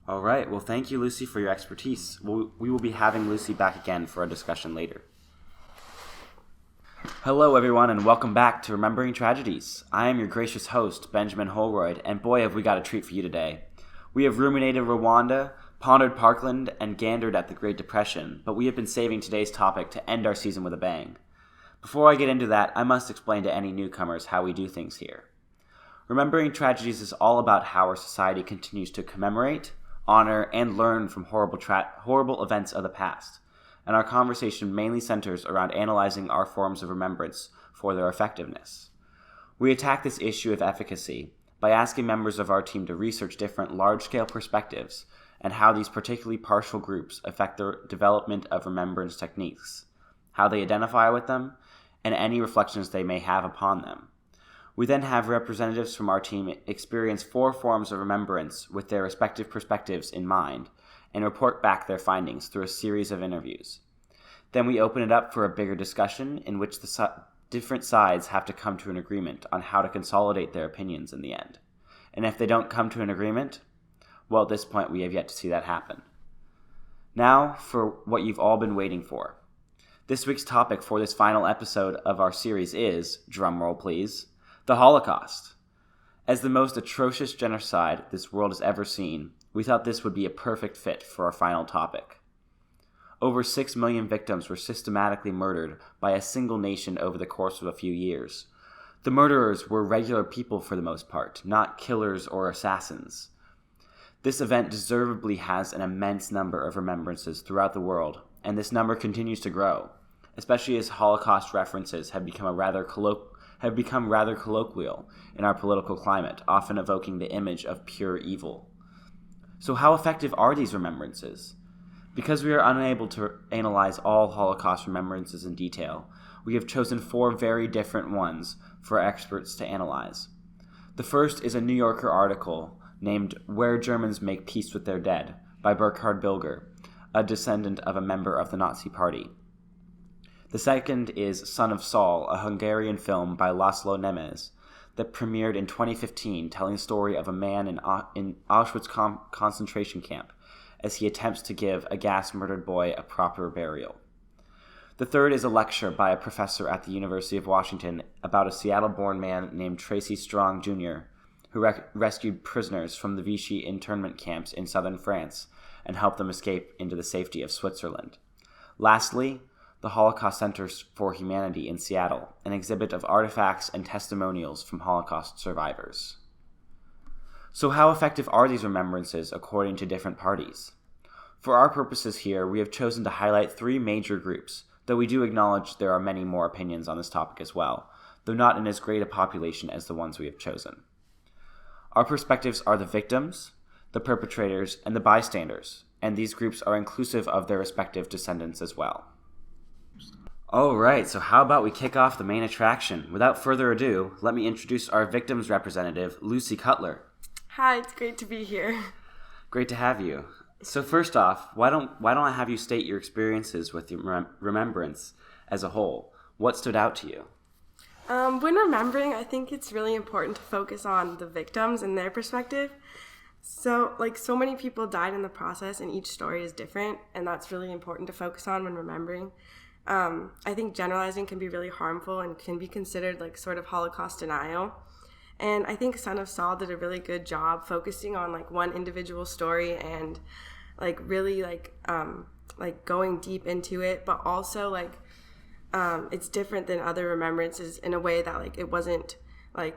All right. Well, thank you, Lucy, for your expertise. We will be having Lucy back again for a discussion later. Hello, everyone, and welcome back to Remembering Tragedies. I am your gracious host, Benjamin Holroyd, and boy, have we got a treat for you today. We have ruminated Rwanda, pondered Parkland, and gandered at the Great Depression, but we have been saving today's topic to end our season with a bang. Before I get into that, I must explain to any newcomers how we do things here. Remembering Tragedies is all about how our society continues to commemorate, honor, and learn from horrible events of the past, and our conversation mainly centers around analyzing our forms of remembrance for their effectiveness. We attack this issue of efficacy by asking members of our team to research different large-scale perspectives and how these particularly partial groups affect the development of remembrance techniques, how they identify with them, and any reflections they may have upon them. We then have representatives from our team experience 4 forms of remembrance with their respective perspectives in mind, and report back their findings through a series of interviews. Then we open it up for a bigger discussion in which the different sides have to come to an agreement on how to consolidate their opinions in the end. And if they don't come to an agreement, well, at this point we have yet to see that happen. Now for what you've all been waiting for. This week's topic for this final episode of our series is, drumroll please, the Holocaust. As the most atrocious genocide this world has ever seen, we thought this would be a perfect fit for our final topic. Over 6 million victims were systematically murdered by a single nation over the course of a few years. The murderers were regular people for the most part, not killers or assassins. This event deservedly has an immense number of remembrances throughout the world, and this number continues to grow, especially as Holocaust references have become rather colloquial in our political climate, often evoking the image of pure evil. So how effective are these remembrances? Because we are unable to analyze all Holocaust remembrances in detail, we have chosen 4 very different ones for experts to analyze. The first is a New Yorker article named Where Germans Make Peace with Their Dead by Burkhard Bilger, a descendant of a member of the Nazi Party. The second is Son of Saul, a Hungarian film by Laszlo Nemes that premiered in 2015, telling the story of a man in Auschwitz concentration camp as he attempts to give a gas-murdered boy a proper burial. The third is a lecture by a professor at the University of Washington about a Seattle-born man named Tracy Strong Jr., who rescued prisoners from the Vichy internment camps in southern France and helped them escape into the safety of Switzerland. Lastly, the Holocaust Center for Humanity in Seattle, an exhibit of artifacts and testimonials from Holocaust survivors. So how effective are these remembrances according to different parties? For our purposes here, we have chosen to highlight 3 major groups, though we do acknowledge there are many more opinions on this topic as well, though not in as great a population as the ones we have chosen. Our perspectives are the victims, the perpetrators, and the bystanders, and these groups are inclusive of their respective descendants as well. All right, so how about we kick off the main attraction? Without further ado, let me introduce our victims representative, Lucy Cutler. Hi, it's great to be here. Great to have you. So first off, why don't I have you state your experiences with your remembrance as a whole? What stood out to you? When remembering, I think it's really important to focus on the victims and their perspective. So many people died in the process, and each story is different, and that's really important to focus on when remembering. I think generalizing can be really harmful and can be considered sort of Holocaust denial. And I think Son of Saul did a really good job focusing on one individual story and really going deep into it, but also it's different than other remembrances in a way that it wasn't a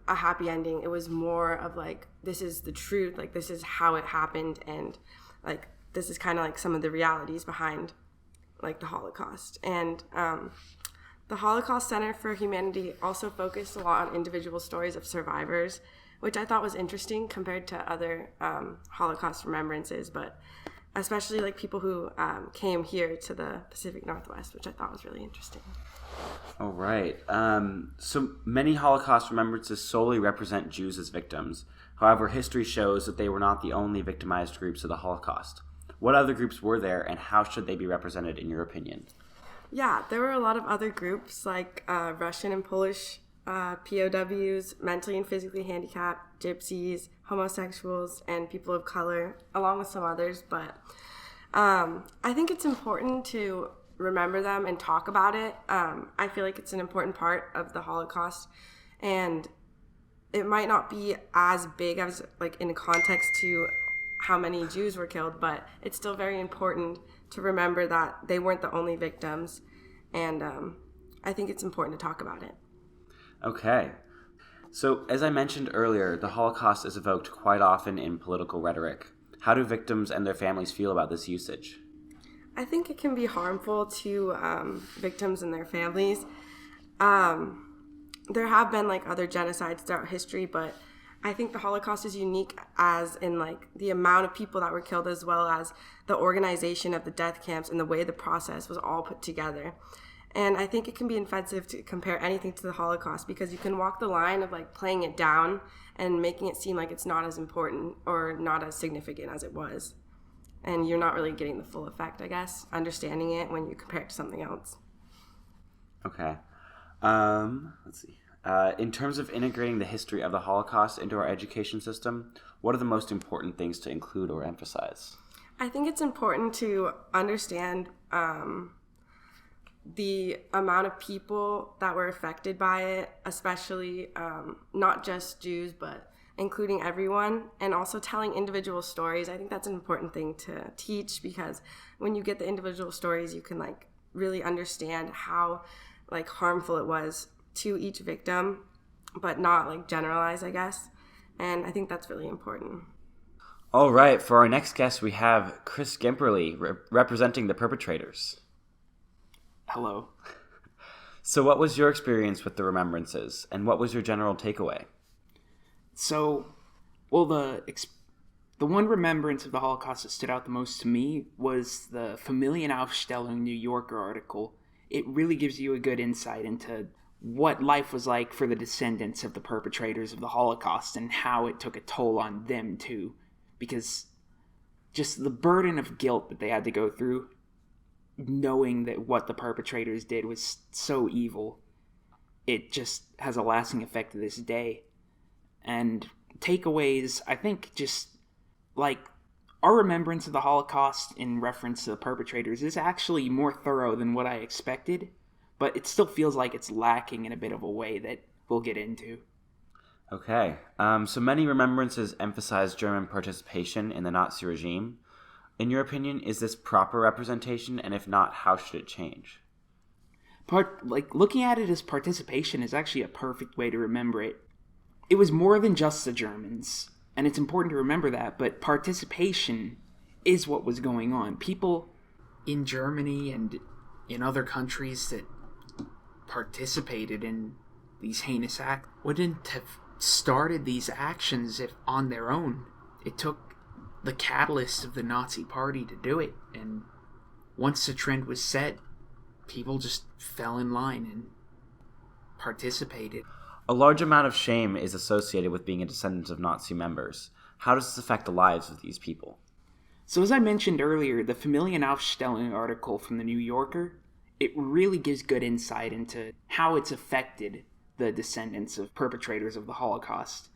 happy ending. It was more of this is the truth, this is how it happened, and this is kind of some of the realities behind the Holocaust. And the Holocaust Center for Humanity also focused a lot on individual stories of survivors, which I thought was interesting compared to other Holocaust remembrances, but especially people who came here to the Pacific Northwest, which I thought was really interesting. All right. So many Holocaust remembrances solely represent Jews as victims. However, history shows that they were not the only victimized groups of the Holocaust. What other groups were there, and how should they be represented in your opinion? Yeah, there were a lot of other groups like Russian and Polish POWs, mentally and physically handicapped, gypsies, homosexuals, and people of color, along with some others. But I think it's important to remember them and talk about it. I feel like it's an important part of the Holocaust, and it might not be as big as like in context to how many Jews were killed, but it's still very important to remember that they weren't the only victims, and I think it's important to talk about it. Okay. So, as I mentioned earlier, the Holocaust is evoked quite often in political rhetoric. How do victims and their families feel about this usage? I think it can be harmful to victims and their families. There have been like other genocides throughout history, but I think the Holocaust is unique as in like the amount of people that were killed, as well as the organization of the death camps and the way the process was all put together. And I think it can be offensive to compare anything to the Holocaust, because you can walk the line of like playing it down and making it seem like it's not as important or not as significant as it was. And you're not really getting the full effect, I guess, understanding it when you compare it to something else. Okay. Let's see. In terms of integrating the history of the Holocaust into our education system, what are the most important things to include or emphasize? I think it's important to understand the amount of people that were affected by it, especially not just Jews, but including everyone, and also telling individual stories. I think that's an important thing to teach, because when you get the individual stories, you can like really understand how like harmful it was to each victim, but not like generalize, I guess. And I think that's really important. All right, for our next guest, we have Chris Gimperly representing the perpetrators. Hello. So what was your experience with the remembrances, and what was your general takeaway? So, well, the one remembrance of the Holocaust that stood out the most to me was the Familienaufstellung New Yorker article. It really gives you a good insight into what life was like for the descendants of the perpetrators of the Holocaust and how it took a toll on them too. Because just the burden of guilt that they had to go through, knowing that what the perpetrators did was so evil, it just has a lasting effect to this day. And takeaways, I think just like our remembrance of the Holocaust in reference to the perpetrators is actually more thorough than what I expected, but it still feels like it's lacking in a bit of a way that we'll get into. Okay. So many remembrances emphasize German participation in the Nazi regime. In your opinion, is this proper representation? And if not, how should it change? Looking at it as participation is actually a perfect way to remember it. It was more than just the Germans, and it's important to remember that, but participation is what was going on. People in Germany and in other countries that participated in these heinous acts wouldn't have started these actions if on their own. It took the catalyst of the Nazi Party to do it, and once the trend was set, people just fell in line and participated. A large amount of shame is associated with being a descendant of Nazi members. How does this affect the lives of these people? So as I mentioned earlier, the Familienaufstellung article from the New Yorker, it really gives good insight into how it's affected the descendants of perpetrators of the Holocaust.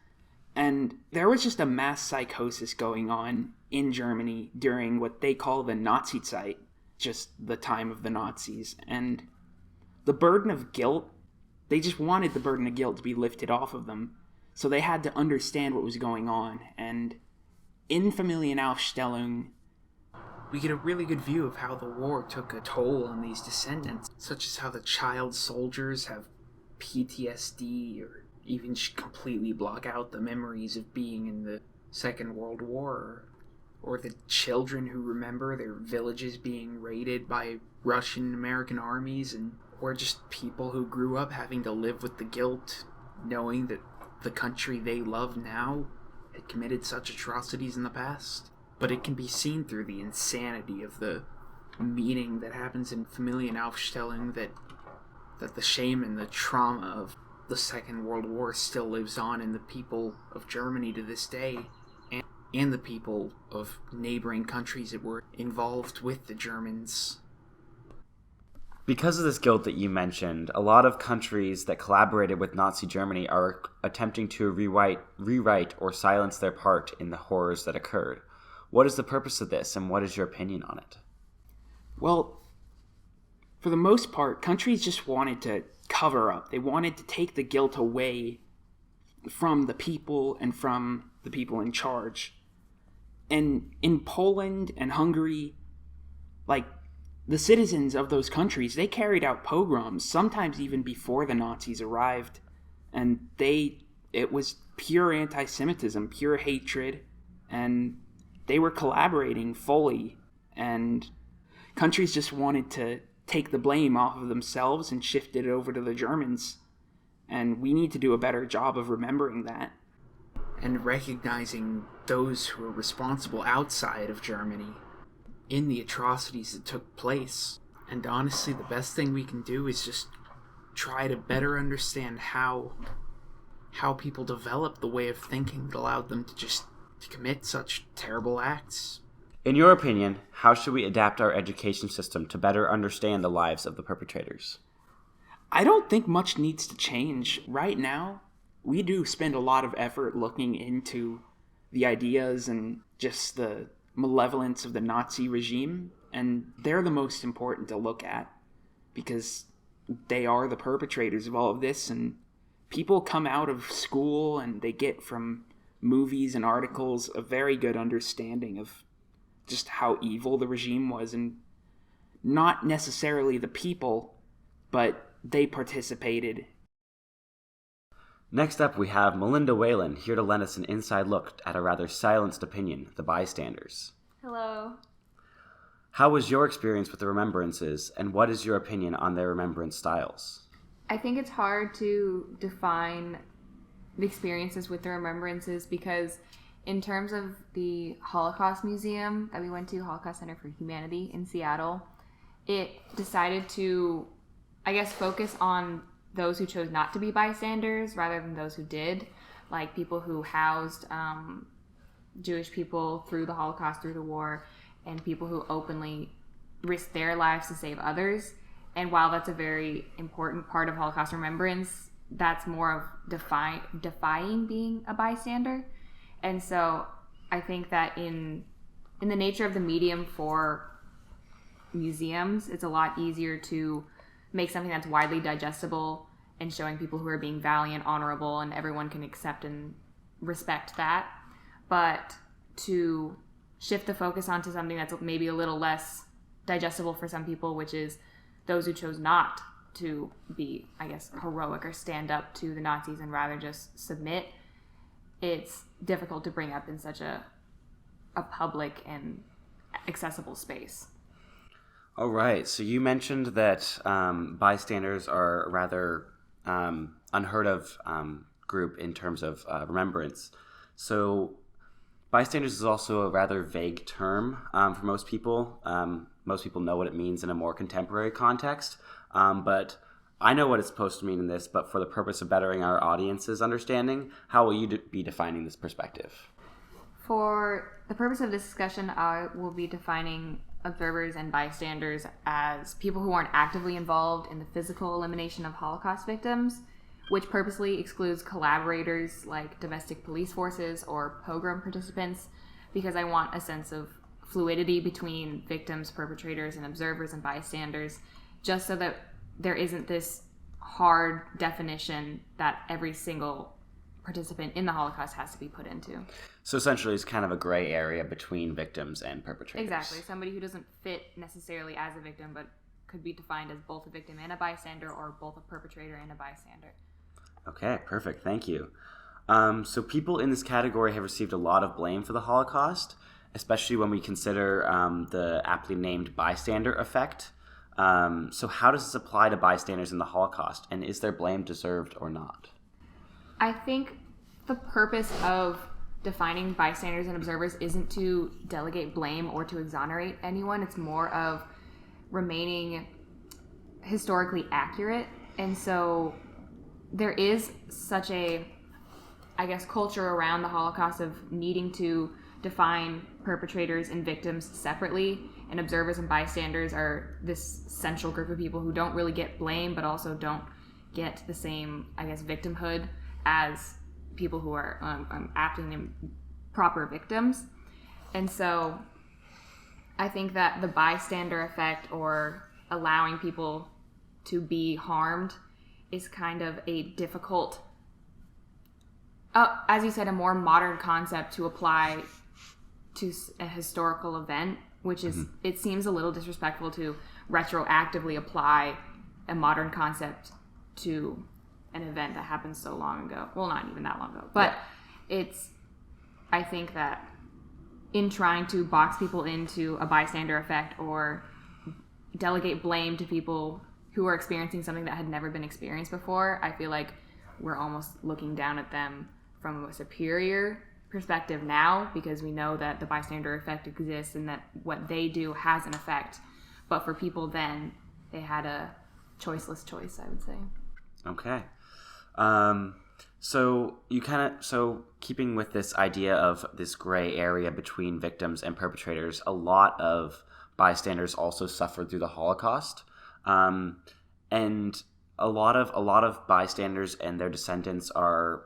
And there was just a mass psychosis going on in Germany during what they call the Nazizeit, just the time of the Nazis. And the burden of guilt, they just wanted the burden of guilt to be lifted off of them. So they had to understand what was going on. And in Familienaufstellung, we get a really good view of how the war took a toll on these descendants, such as how the child soldiers have PTSD or even completely block out the memories of being in the Second World War, or the children who remember their villages being raided by Russian American armies, or just people who grew up having to live with the guilt, knowing that the country they love now had committed such atrocities in the past. But it can be seen through the insanity of the meeting that happens in Familienaufstellung that the shame and the trauma of the Second World War still lives on in the people of Germany to this day, and the people of neighboring countries that were involved with the Germans. Because of this guilt that you mentioned, a lot of countries that collaborated with Nazi Germany are attempting to rewrite or silence their part in the horrors that occurred. What is the purpose of this, and what is your opinion on it? Well, for the most part, countries just wanted to cover up. They wanted to take the guilt away from the people and from the people in charge. And in Poland and Hungary, like, the citizens of those countries, they carried out pogroms, sometimes even before the Nazis arrived. And it was pure anti-Semitism, pure hatred, and they were collaborating fully. And countries just wanted to take the blame off of themselves and shift it over to the Germans. And we need to do a better job of remembering that. And recognizing those who are responsible outside of Germany in the atrocities that took place. And honestly, the best thing we can do is just try to better understand how people developed the way of thinking that allowed them to commit such terrible acts. In your opinion, how should we adapt our education system to better understand the lives of the perpetrators? I don't think much needs to change. Right now, we do spend a lot of effort looking into the ideas and just the malevolence of the Nazi regime, and they're the most important to look at because they are the perpetrators of all of this. And people come out of school and they get from movies and articles a very good understanding of just how evil the regime was, and not necessarily the people, but they participated. Next up, we have Melinda Whalen, here to lend us an inside look at a rather silenced opinion, the bystanders. Hello. How was your experience with the remembrances, and what is your opinion on their remembrance styles? I think it's hard to define the experiences with the remembrances because in terms of the Holocaust Museum that we went to, Holocaust Center for Humanity in Seattle, it decided to, I guess, focus on those who chose not to be bystanders rather than those who did, like people who housed Jewish people through the Holocaust, through the war, and people who openly risked their lives to save others. And while that's a very important part of Holocaust remembrance, that's more of defying being a bystander. And so I think that in the nature of the medium for museums, it's a lot easier to make something that's widely digestible and showing people who are being valiant, honorable, and everyone can accept and respect that. But to shift the focus onto something that's maybe a little less digestible for some people, which is those who chose not to be, I guess, heroic or stand up to the Nazis and rather just submit, it's difficult to bring up in such a public and accessible space. All right. So you mentioned that bystanders are a rather unheard of group in terms of remembrance. So bystanders is also a rather vague term for most people. Most people know what it means in a more contemporary context. But I know what it's supposed to mean in this, but for the purpose of bettering our audience's understanding, how will you be defining this perspective? For the purpose of this discussion, I will be defining observers and bystanders as people who aren't actively involved in the physical elimination of Holocaust victims, which purposely excludes collaborators like domestic police forces or pogrom participants, because I want a sense of fluidity between victims, perpetrators, and observers and bystanders, just so that there isn't this hard definition that every single participant in the Holocaust has to be put into. So essentially it's kind of a gray area between victims and perpetrators. Exactly. Somebody who doesn't fit necessarily as a victim, but could be defined as both a victim and a bystander, or both a perpetrator and a bystander. Okay, perfect. Thank you. So people in this category have received a lot of blame for the Holocaust, especially when we consider the aptly named bystander effect. So how does this apply to bystanders in the Holocaust, and is their blame deserved or not? I think the purpose of defining bystanders and observers isn't to delegate blame or to exonerate anyone. It's more of remaining historically accurate. And so there is such a, I guess, culture around the Holocaust of needing to define perpetrators and victims separately, and observers and bystanders are this central group of people who don't really get blamed, but also don't get the same, I guess, victimhood as people who are acting in proper victims. And so I think that the bystander effect, or allowing people to be harmed, is kind of a difficult, as you said, a more modern concept to apply to a historical event, which is, it seems a little disrespectful to retroactively apply a modern concept to an event that happened so long ago. Well, not even that long ago, but I think that in trying to box people into a bystander effect or delegate blame to people who are experiencing something that had never been experienced before, I feel like we're almost looking down at them from a superior perspective now, because we know that the bystander effect exists and that what they do has an effect. But for people then, they had a choiceless choice, I would say. Okay. So keeping with this idea of this gray area between victims and perpetrators, a lot of bystanders also suffered through the Holocaust. And a lot of bystanders and their descendants are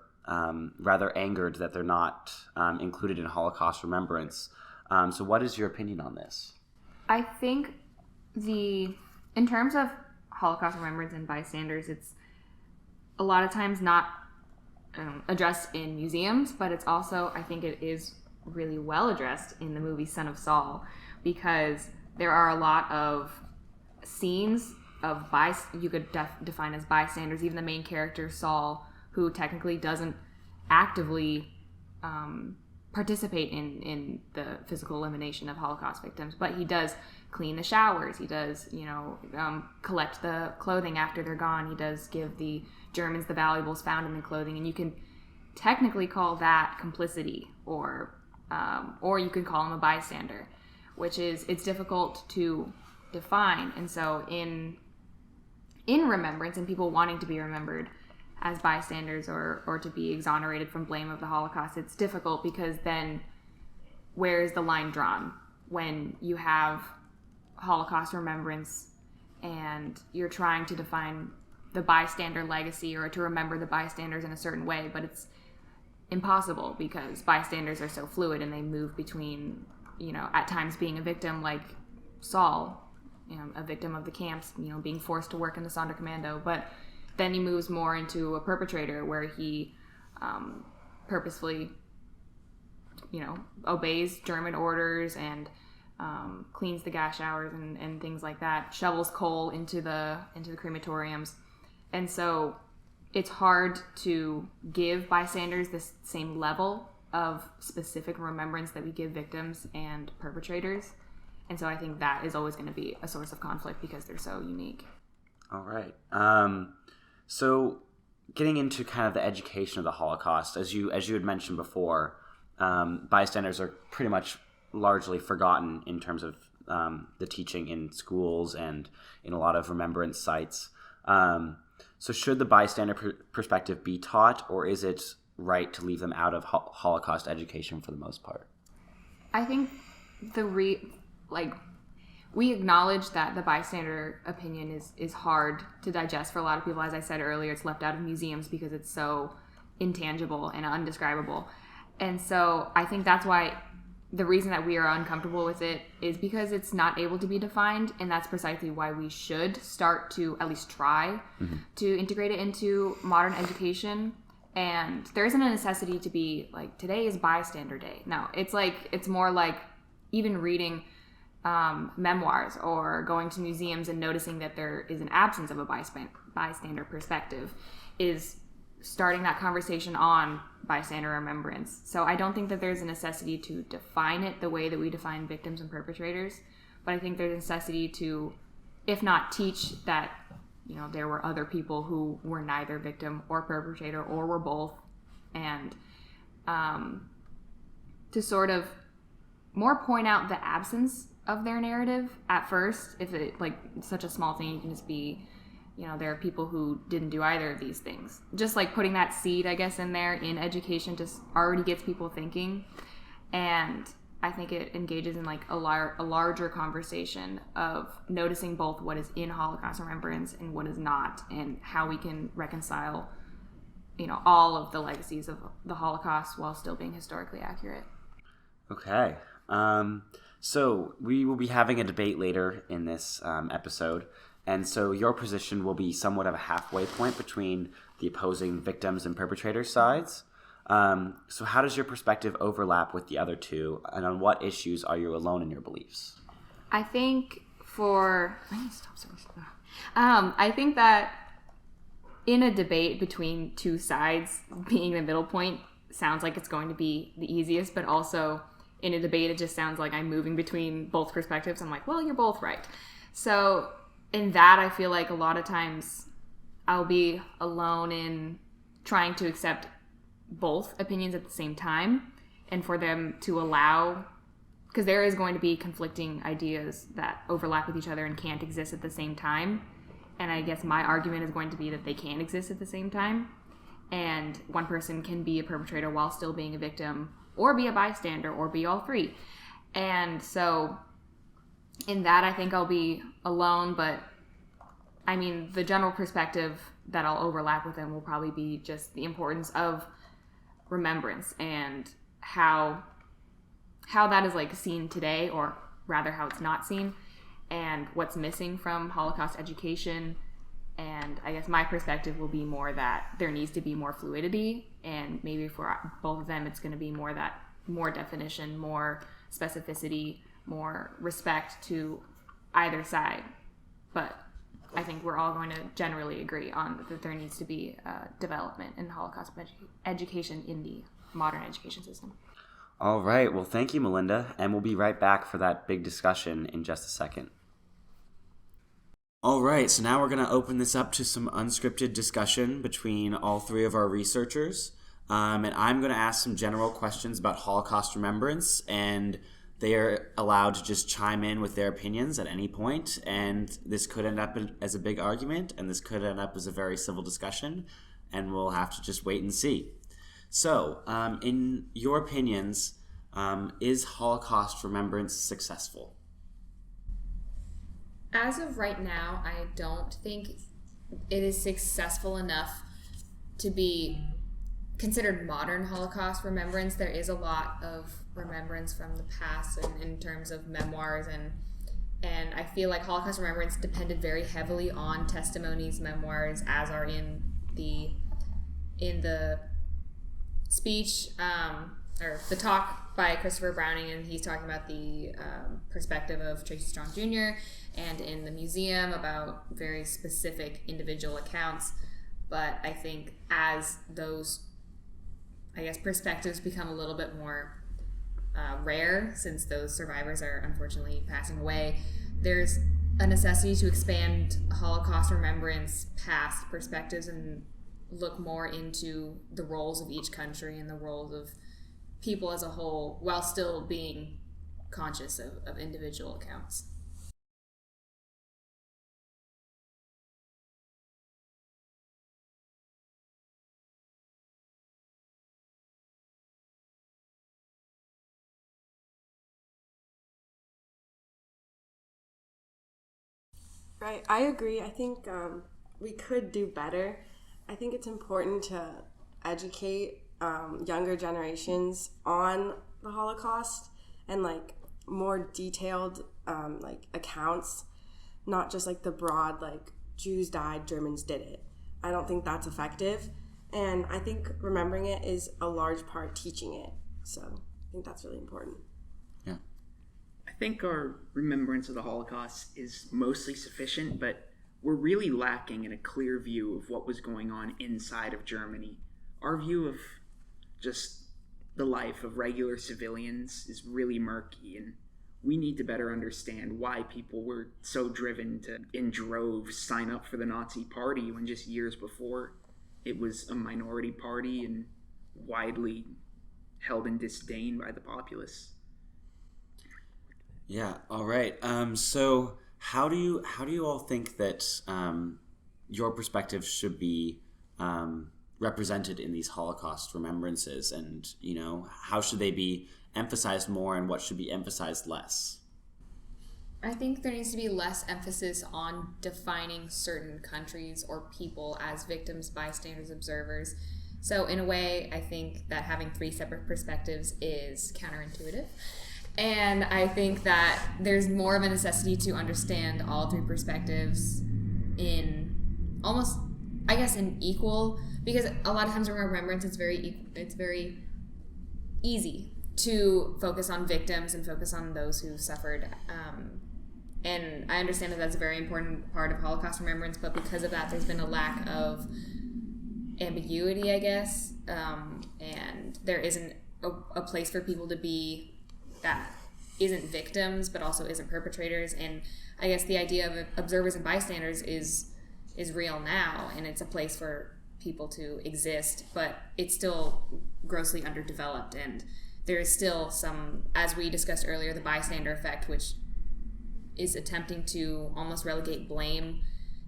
rather angered that they're not included in Holocaust remembrance. So what is your opinion on this? I think in terms of Holocaust remembrance and bystanders, it's a lot of times not addressed in museums, but it's also, I think it is really well addressed in the movie Son of Saul, because there are a lot of scenes of you could define as bystanders. Even the main character, Saul, who technically doesn't actively participate in the physical elimination of Holocaust victims, but he does clean the showers, he does, collect the clothing after they're gone, he does give the Germans the valuables found in the clothing, and you can technically call that complicity, or you can call him a bystander, which is, it's difficult to define. And so in remembrance, and people wanting to be remembered as bystanders or to be exonerated from blame of the Holocaust, it's difficult, because then where is the line drawn when you have Holocaust remembrance and you're trying to define the bystander legacy or to remember the bystanders in a certain way, but it's impossible because bystanders are so fluid and they move between, at times being a victim like Saul, a victim of the camps, being forced to work in the Sonderkommando, but then he moves more into a perpetrator where he purposefully, obeys German orders and cleans the gas showers and things like that, shovels coal into the crematoriums. And so it's hard to give bystanders this same level of specific remembrance that we give victims and perpetrators. And so I think that is always going to be a source of conflict because they're so unique. All right. So getting into kind of the education of the Holocaust, as you had mentioned before, bystanders are pretty much largely forgotten in terms of the teaching in schools and in a lot of remembrance sites. So should the bystander perspective be taught, or is it right to leave them out of Holocaust education for the most part? I think we acknowledge that the bystander opinion is hard to digest for a lot of people. As I said earlier, it's left out of museums because it's so intangible and undescribable. And so I think that's why the reason that we are uncomfortable with it is because it's not able to be defined, and that's precisely why we should start to at least try to integrate it into modern education. And there isn't a necessity to be like, today is bystander day. No, it's more like even reading memoirs or going to museums and noticing that there is an absence of a bystander perspective is starting that conversation on bystander remembrance. So I don't think that there's a necessity to define it the way that we define victims and perpetrators, but I think there's a necessity to, if not teach that, there were other people who were neither victim or perpetrator or were both, and to sort of more point out the absence of their narrative at first. If it such a small thing, you can just be, there are people who didn't do either of these things. Just like putting that seed, I guess, in there in education just already gets people thinking. And I think it engages in like a larger conversation of noticing both what is in Holocaust remembrance and what is not, and how we can reconcile, all of the legacies of the Holocaust while still being historically accurate. Okay. So we will be having a debate later in this episode, and so your position will be somewhat of a halfway point between the opposing victims and perpetrators sides. So how does your perspective overlap with the other two, and on what issues are you alone in your beliefs? I think I think that in a debate between two sides, being the middle point sounds like it's going to be the easiest, but also in a debate, it just sounds like I'm moving between both perspectives. I'm like, well, you're both right. So in that, I feel like a lot of times I'll be alone in trying to accept both opinions at the same time, and for them to allow, because there is going to be conflicting ideas that overlap with each other and can't exist at the same time. And I guess my argument is going to be that they can exist at the same time. And one person can be a perpetrator while still being a victim, or be a bystander, or be all three. And so in that, I think I'll be alone. But I mean, the general perspective that I'll overlap with them will probably be just the importance of remembrance and how that is like seen today, or rather how it's not seen, and what's missing from Holocaust education. And I guess my perspective will be more that there needs to be more fluidity, and maybe for both of them it's going to be more definition, more specificity, more respect to either side. But I think we're all going to generally agree on that there needs to be development in Holocaust education in the modern education system. All right. Well, thank you, Melinda, and we'll be right back for that big discussion in just a second. All right, so now we're going to open this up to some unscripted discussion between all three of our researchers. And I'm going to ask some general questions about Holocaust remembrance, and they are allowed to just chime in with their opinions at any point. And this could end up as a big argument, and this could end up as a very civil discussion, and we'll have to just wait and see. So, in your opinions, is Holocaust remembrance successful? As of right now, I don't think it is successful enough to be considered modern Holocaust remembrance. There is a lot of remembrance from the past in terms of memoirs, and I feel like Holocaust remembrance depended very heavily on testimonies, memoirs, as are in the speech or the talk by Christopher Browning, and he's talking about the perspective of Tracy Strong Jr., and in the museum about very specific individual accounts. But I think as those, perspectives become a little bit more rare, since those survivors are unfortunately passing away, there's a necessity to expand Holocaust remembrance past perspectives and look more into the roles of each country and the roles of people as a whole, while still being conscious of individual accounts. Right, I agree. I think we could do better. I think it's important to educate younger generations on the Holocaust and like more detailed accounts, not just like the broad like Jews died, Germans did it. I don't think that's effective, and I think remembering it is a large part teaching it. So I think that's really important. Yeah. I think our remembrance of the Holocaust is mostly sufficient, but we're really lacking in a clear view of what was going on inside of Germany. Our view of just the life of regular civilians is really murky, and we need to better understand why people were so driven to, in droves, sign up for the Nazi Party when just years before it was a minority party and widely held in disdain by the populace. Yeah. All right. So how do you all think that your perspective should be represented in these Holocaust remembrances, and how should they be emphasized more and what should be emphasized less? I think there needs to be less emphasis on defining certain countries or people as victims, bystanders, observers. So in a way, I think that having 3 separate perspectives is counterintuitive. And I think that there's more of a necessity to understand all 3 perspectives in almost, I guess, in equal, because a lot of times in remembrance, it's very easy to focus on victims and focus on those who suffered. And I understand that that's a very important part of Holocaust remembrance, but because of that, there's been a lack of ambiguity, I guess, and there isn't a place for people to be that isn't victims, but also isn't perpetrators. And I guess the idea of observers and bystanders is real now, and it's a place for people to exist, but it's still grossly underdeveloped, and there is still some, as we discussed earlier, the bystander effect, which is attempting to almost relegate blame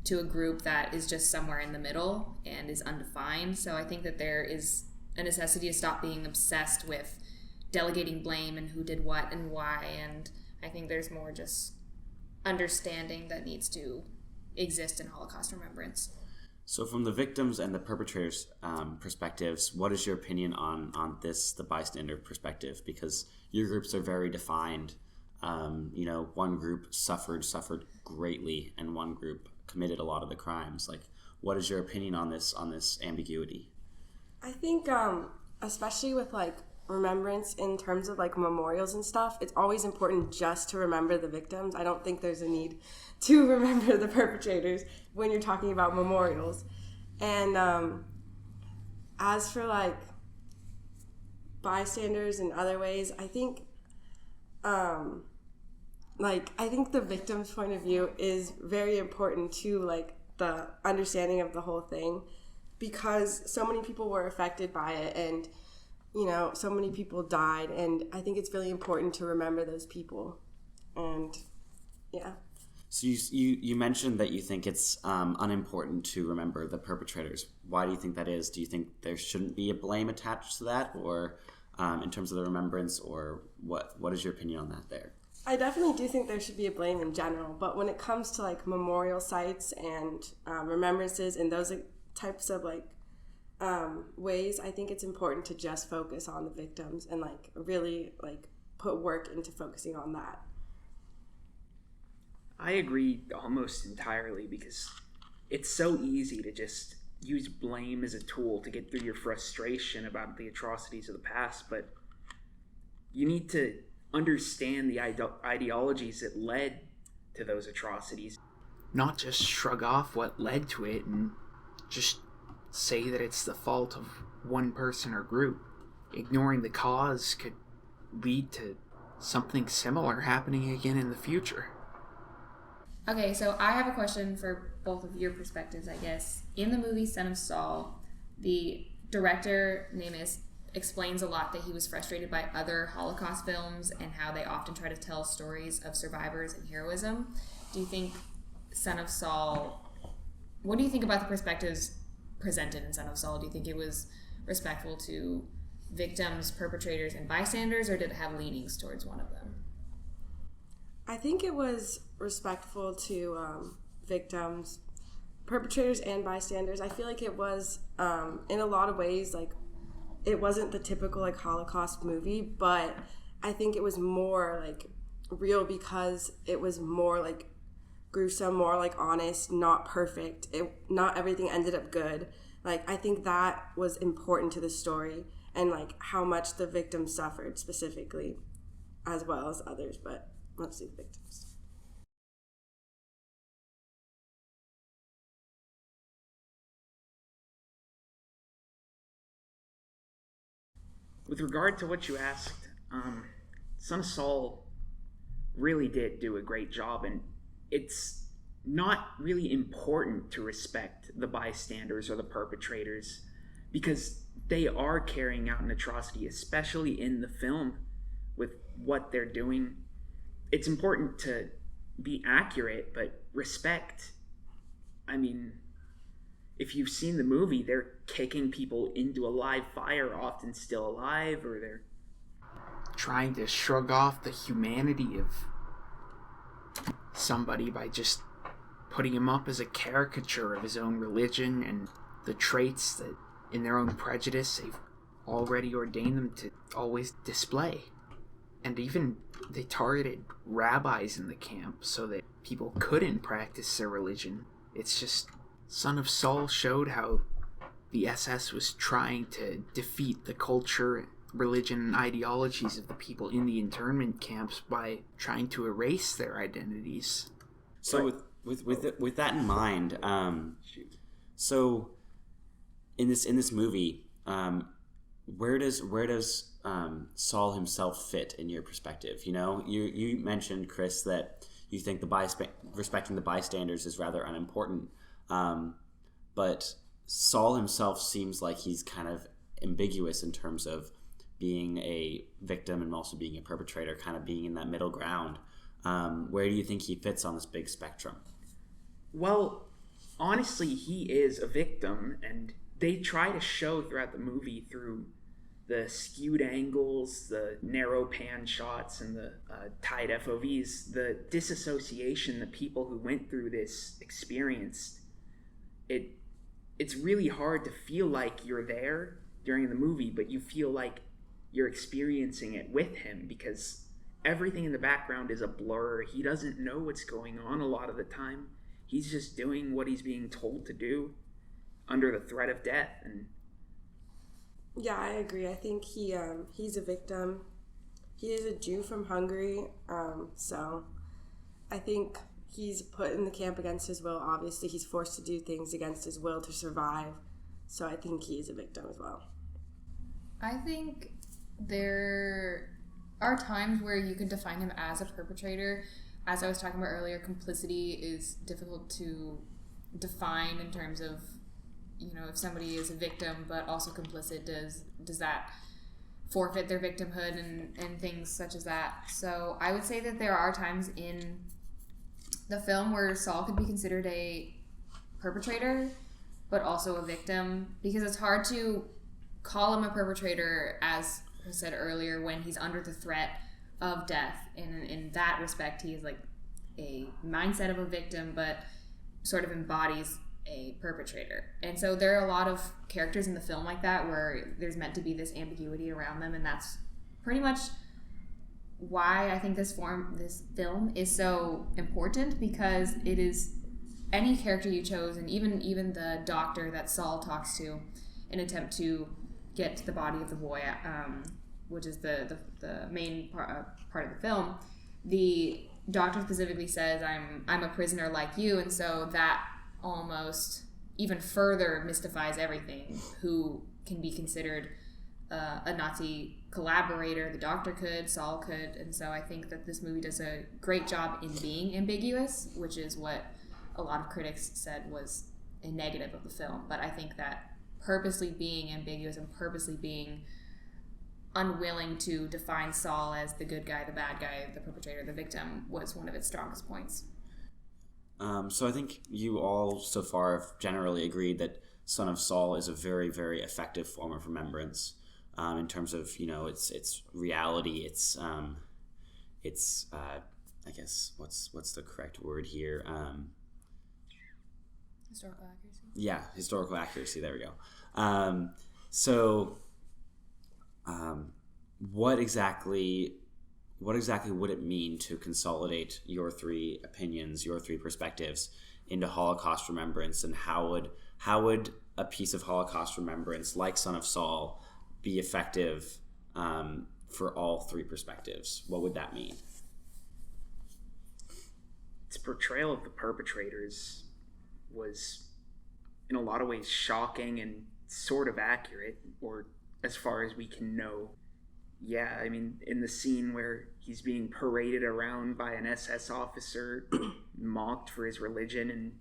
to a group that is just somewhere in the middle and is undefined. So I think that there is a necessity to stop being obsessed with delegating blame and who did what and why, and I think there's more just understanding that needs to exist in Holocaust remembrance. So from the victims and the perpetrators' perspectives, what is your opinion on this, the bystander perspective? Because your groups are very defined. One group suffered greatly, and one group committed a lot of the crimes. Like, what is your opinion on this ambiguity? I think, especially with like remembrance in terms of like memorials and stuff, it's always important just to remember the victims. I don't think there's a need to remember the perpetrators when you're talking about memorials. And as for like bystanders and other ways, I think I think the victim's point of view is very important to like the understanding of the whole thing, because so many people were affected by it, and so many people died, and I think it's really important to remember those people. And yeah. So you mentioned that you think it's unimportant to remember the perpetrators. Why do you think that is? Do you think there shouldn't be a blame attached to that, or in terms of the remembrance, or what is your opinion on that there? I definitely do think there should be a blame in general, but when it comes to like memorial sites and remembrances and those types of like ways, I think it's important to just focus on the victims and like really like put work into focusing on that. I agree almost entirely, because it's so easy to just use blame as a tool to get through your frustration about the atrocities of the past, but you need to understand the ideologies that led to those atrocities. Not just shrug off what led to it and just say that it's the fault of one person or group. Ignoring the cause could lead to something similar happening again in the future. Okay, so I have a question for both of your perspectives, I guess. In the movie Son of Saul, the director, Nemes, explains a lot that he was frustrated by other Holocaust films and how they often try to tell stories of survivors and heroism. Do you think Son of Saul, what do you think about the perspectives presented in Son of Saul? Do you think it was respectful to victims, perpetrators, and bystanders, or did it have leanings towards one of them? I think it was respectful to victims, perpetrators, and bystanders. I feel like it was, in a lot of ways, like, it wasn't the typical like Holocaust movie, but I think it was more like real because it was more like gruesome, more like honest, not perfect. Not everything ended up good. Like, I think that was important to the story, and like how much the victims suffered specifically, as well as others, but mostly the victims. With regard to what you asked, Son of Saul really did do a great job, and it's not really important to respect the bystanders or the perpetrators because they are carrying out an atrocity, especially in the film with what they're doing. It's important to be accurate, but respect. I mean, if you've seen the movie, they're kicking people into a live fire, often still alive, or they're trying to shrug off the humanity of somebody by just putting him up as a caricature of his own religion and the traits that, in their own prejudice, they've already ordained them to always display. And even they targeted rabbis in the camp so that people couldn't practice their religion. It's just, Son of Saul showed how the SS was trying to defeat the culture, religion, and ideologies of the people in the internment camps by trying to erase their identities. So with that in mind, so in this movie, where does Saul himself fit in your perspective? You know, you mentioned, Chris, that you think respecting the bystanders is rather unimportant, but Saul himself seems like he's kind of ambiguous in terms of being a victim and also being a perpetrator, kind of being in that middle ground. Where do you think he fits on this big spectrum? Well, honestly, he is a victim, and they try to show throughout the movie through the skewed angles, the narrow pan shots, and the tight FOVs, the disassociation that people who went through this experienced. It's really hard to feel like you're there during the movie, but you feel like you're experiencing it with him because everything in the background is a blur. He doesn't know what's going on a lot of the time. He's just doing what he's being told to do under the threat of death. And yeah, I agree. I think he's a victim. He is a Jew from Hungary, so I think he's put in the camp against his will. Obviously, he's forced to do things against his will to survive. So I think he is a victim as well. I think there are times where you can define him as a perpetrator. As I was talking about earlier, complicity is difficult to define in terms of, you know, if somebody is a victim but also complicit, does that forfeit their victimhood and things such as that. So I would say that there are times in the film where Saul could be considered a perpetrator but also a victim, because it's hard to call him a perpetrator, as I said earlier, when he's under the threat of death. And in that respect, he is like a mindset of a victim but sort of embodies a perpetrator. And so there are a lot of characters in the film like that where there's meant to be this ambiguity around them, and that's pretty much why I think this film is so important, because it is any character you chose, and even the doctor that Saul talks to in an attempt to get the body of the boy, which is the main part of the film. The doctor specifically says, I'm a prisoner like you, and so that almost even further mystifies everything. Who can be considered a Nazi collaborator? The doctor could, Saul could, and so I think that this movie does a great job in being ambiguous, which is what a lot of critics said was a negative of the film. But I think that purposely being ambiguous and purposely being unwilling to define Saul as the good guy, the bad guy, the perpetrator, the victim was one of its strongest points. So I think you all so far have generally agreed that Son of Saul is a very, very effective form of remembrance, in terms of, you know, its reality, its I guess what's the correct word here? Historical accuracy. Yeah, historical accuracy. There we go. What exactly would it mean to consolidate your three opinions, your three perspectives into Holocaust remembrance, and how would a piece of Holocaust remembrance like Son of Saul be effective for all three perspectives? What would that mean? its portrayal of the perpetrators was in a lot of ways shocking and sort of accurate, or as far as we can know. Yeah, I mean, in the scene where he's being paraded around by an SS officer, mocked for his religion, and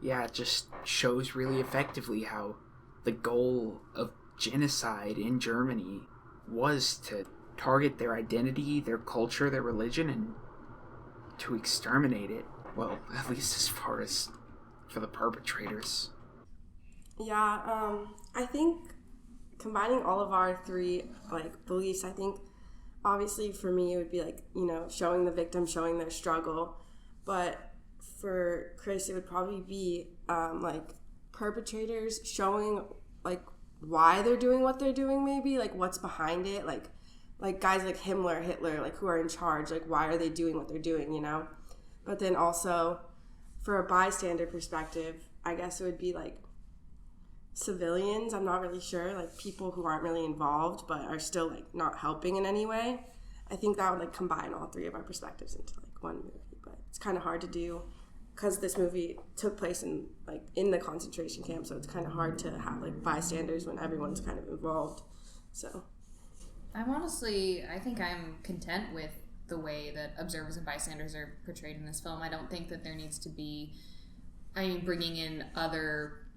yeah, it just shows really effectively how the goal of genocide in Germany was to target their identity, their culture, their religion, and to exterminate it. Well, at least as far as for the perpetrators. Yeah, I think combining all of our three beliefs, I think obviously for me it would be like, showing the victim, showing their struggle. But for Chris, it would probably be like perpetrators showing like why they're doing what they're doing, maybe like what's behind it, like guys like Himmler, Hitler, like who are in charge, like why are they doing what they're doing, But then also for a bystander perspective, I guess it would be like civilians. I'm not really sure, like people who aren't really involved but are still like not helping in any way. I think that would like combine all three of our perspectives into like one movie, but it's kind of hard to do because this movie took place in the concentration camp, so it's kind of hard to have like bystanders when everyone's kind of involved. So I think I'm content with the way that observers and bystanders are portrayed in this film. I don't think that there needs to be, bringing in other,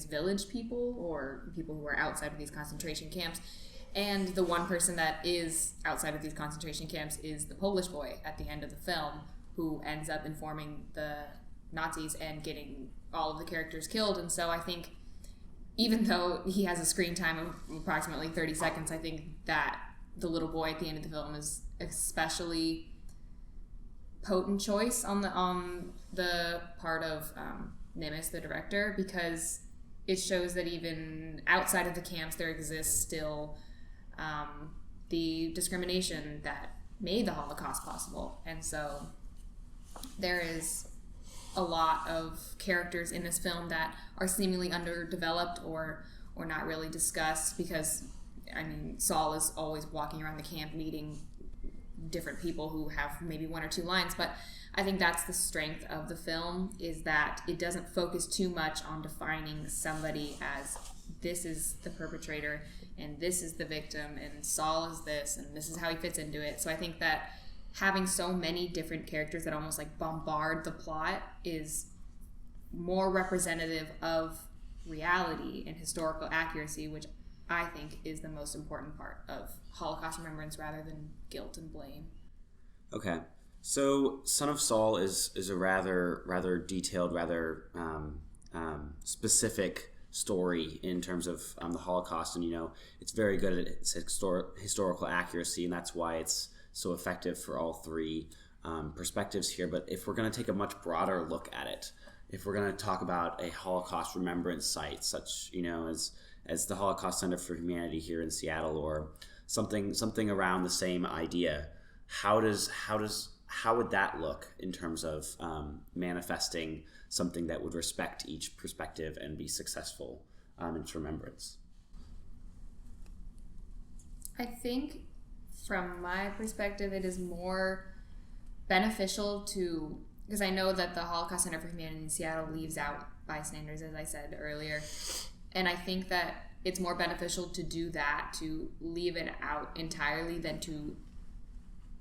village people or people who are outside of these concentration camps. And the one person that is outside of these concentration camps is the Polish boy at the end of the film, who ends up informing the Nazis and getting all of the characters killed. And so I think even though he has a screen time of approximately 30 seconds, I think that the little boy at the end of the film is especially potent choice on the part of Nimitz, the director, because it shows that even outside of the camps there exists still the discrimination that made the Holocaust possible. And so there is a lot of characters in this film that are seemingly underdeveloped or not really discussed, because Saul is always walking around the camp meeting different people who have maybe one or two lines, but I think that's the strength of the film, is that it doesn't focus too much on defining somebody as this is the perpetrator and this is the victim and Saul is this and this is how he fits into it. So I think that having so many different characters that almost like bombard the plot is more representative of reality and historical accuracy, which I think is the most important part of Holocaust remembrance rather than guilt and blame. Okay. So Son of Saul is a rather detailed, rather specific story in terms of the Holocaust, and it's very good at its historical accuracy, and that's why it's so effective for all three perspectives here. But if we're going to take a much broader look at it, if we're going to talk about a Holocaust remembrance site, such as the Holocaust Center for Humanity here in Seattle, or something around the same idea, how would that look in terms of manifesting something that would respect each perspective and be successful in its remembrance? I think from my perspective, it is more beneficial to, because I know that the Holocaust Center for Humanity in Seattle leaves out bystanders, as I said earlier, and I think that it's more beneficial to do that, to leave it out entirely, than to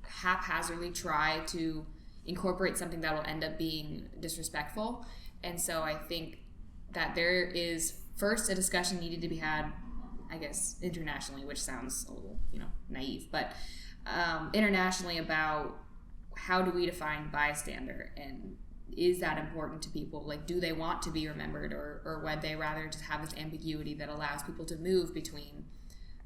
haphazardly try to incorporate something that will end up being disrespectful. And so I think that there is first a discussion needed to be had, I guess, internationally, which sounds a little, naive, but internationally, about how do we define bystander, and is that important to people? Like, do they want to be remembered, or would they rather just have this ambiguity that allows people to move between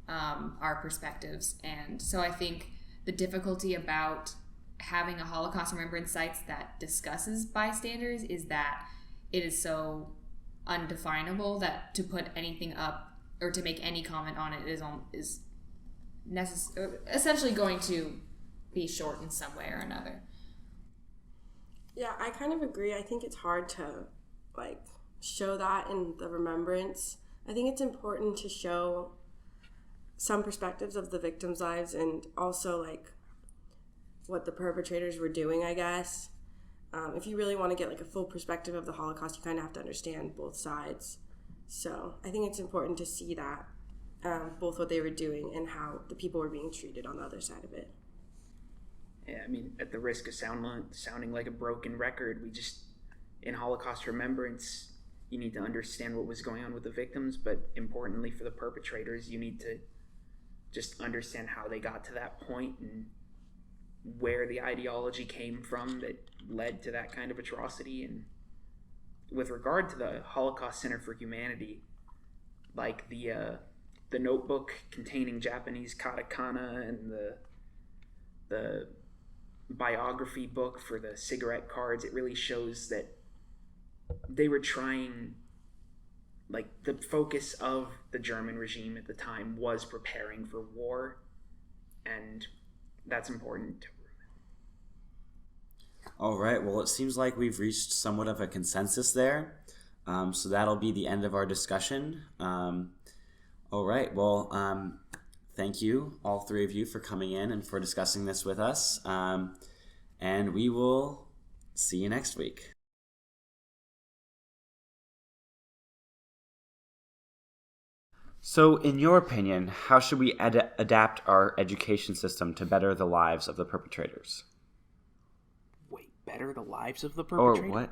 our perspectives? And so I think the difficulty about having a Holocaust remembrance site that discusses bystanders is that it is so undefinable that to put anything up or to make any comment on it is essentially going to be short in some way or another. Yeah, I kind of agree. I think it's hard to show that in the remembrance. I think it's important to show some perspectives of the victims' lives, and also what the perpetrators were doing, I guess. If you really want to get a full perspective of the Holocaust, you kind of have to understand both sides. So I think it's important to see that, both what they were doing and how the people were being treated on the other side of it. Yeah, at the risk of sounding like a broken record, in Holocaust remembrance, you need to understand what was going on with the victims, but importantly for the perpetrators, you need to just understand how they got to that point and where the ideology came from that led to that kind of atrocity. And with regard to the Holocaust Center for Humanity, the the notebook containing Japanese katakana and the biography book for the cigarette cards, it really shows that they were trying, like, the focus of the German regime at the time was preparing for war, and that's important to remember. All right, well, it seems like we've reached somewhat of a consensus there. So that'll be the end of our discussion. All right, well, thank you, all three of you, for coming in and for discussing this with us. And we will see you next week. So, in your opinion, how should we adapt our education system to better the lives of the perpetrators? Wait, better the lives of the Or perpetrator? what?